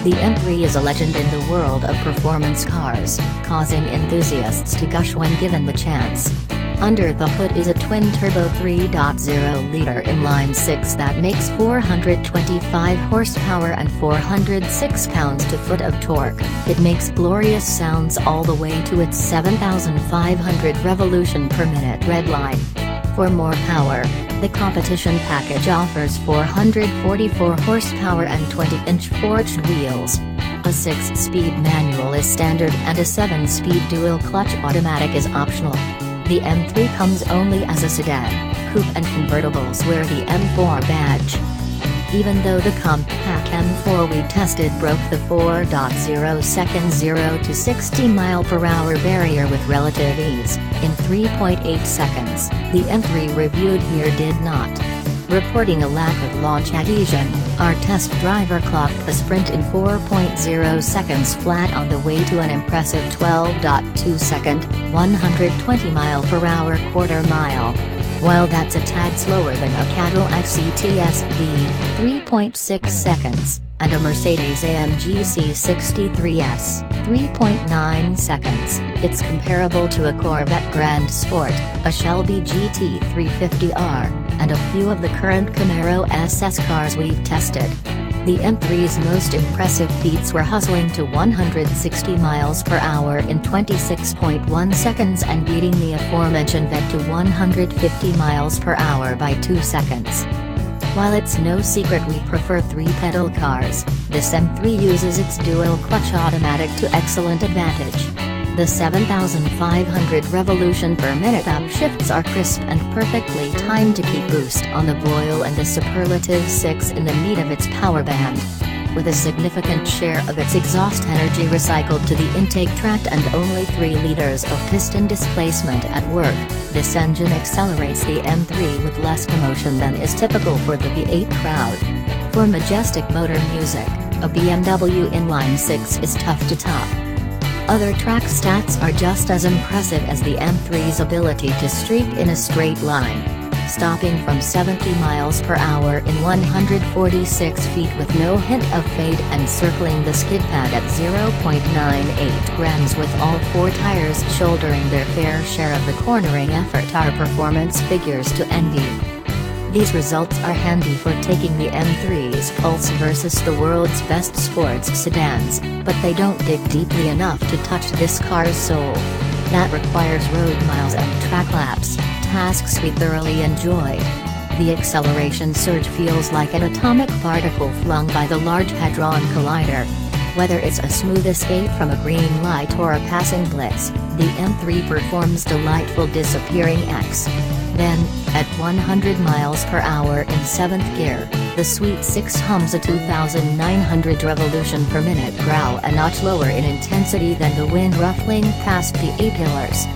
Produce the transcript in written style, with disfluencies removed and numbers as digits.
The M3 is a legend in the world of performance cars, causing enthusiasts to gush when given the chance. Under the hood is a twin-turbo 3.0-liter inline-6 that makes 425 horsepower and 406 pounds-to-foot of torque. It makes glorious sounds all the way to its 7,500 revolution per minute redline. For more power, the competition package offers 444 horsepower and 20-inch forged wheels. A 6-speed manual is standard and a 7-speed dual-clutch automatic is optional. The M3 comes only as a sedan, coupe and convertibles wear the M4 badge. Even though the compact M4 we tested broke the 4.0-second 0 to 60 mph barrier with relative ease, in 3.8 seconds, the M3 reviewed here did not. Reporting a lack of launch adhesion, our test driver clocked the sprint in 4.0 seconds flat on the way to an impressive 12.2-second, 120 mph quarter mile. While that's a tad slower than a Cadillac CTS-V, 3.6 seconds, and a Mercedes-AMG C63S, 3.9 seconds, it's comparable to a Corvette Grand Sport, a Shelby GT350R, and a few of the current Camaro SS cars we've tested. The M3's most impressive feats were hustling to 160 miles per hour in 26.1 seconds and beating the aforementioned Vet to 150 miles per hour by 2 seconds. While it's no secret we prefer 3-pedal cars, this M3 uses its dual-clutch automatic to excellent advantage. The 7,500 revolution per minute upshifts are crisp and perfectly timed to keep boost on the boil and the superlative 6 in the meat of its power band. With a significant share of its exhaust energy recycled to the intake tract and only 3 liters of piston displacement at work, this engine accelerates the M3 with less commotion than is typical for the V8 crowd. For majestic motor music, a BMW inline-6 is tough to top. Other track stats are just as impressive as the M3's ability to streak in a straight line. Stopping from 70 miles per hour in 146 feet with no hint of fade and circling the skid pad at 0.98 grams with all 4 tires shouldering their fair share of the cornering effort are performance figures to envy. These results are handy for taking the M3's pulse versus the world's best sports sedans, but they don't dig deeply enough to touch this car's soul. That requires road miles and track laps, tasks we thoroughly enjoyed. The acceleration surge feels like an atomic particle flung by the Large Hadron Collider. Whether it's a smooth escape from a green light or a passing blitz, the M3 performs delightful disappearing X. Then, at 100 miles per hour in 7th gear, the Sweet 6 hums a 2,900 revolution per minute growl a notch lower in intensity than the wind ruffling past the A-pillars.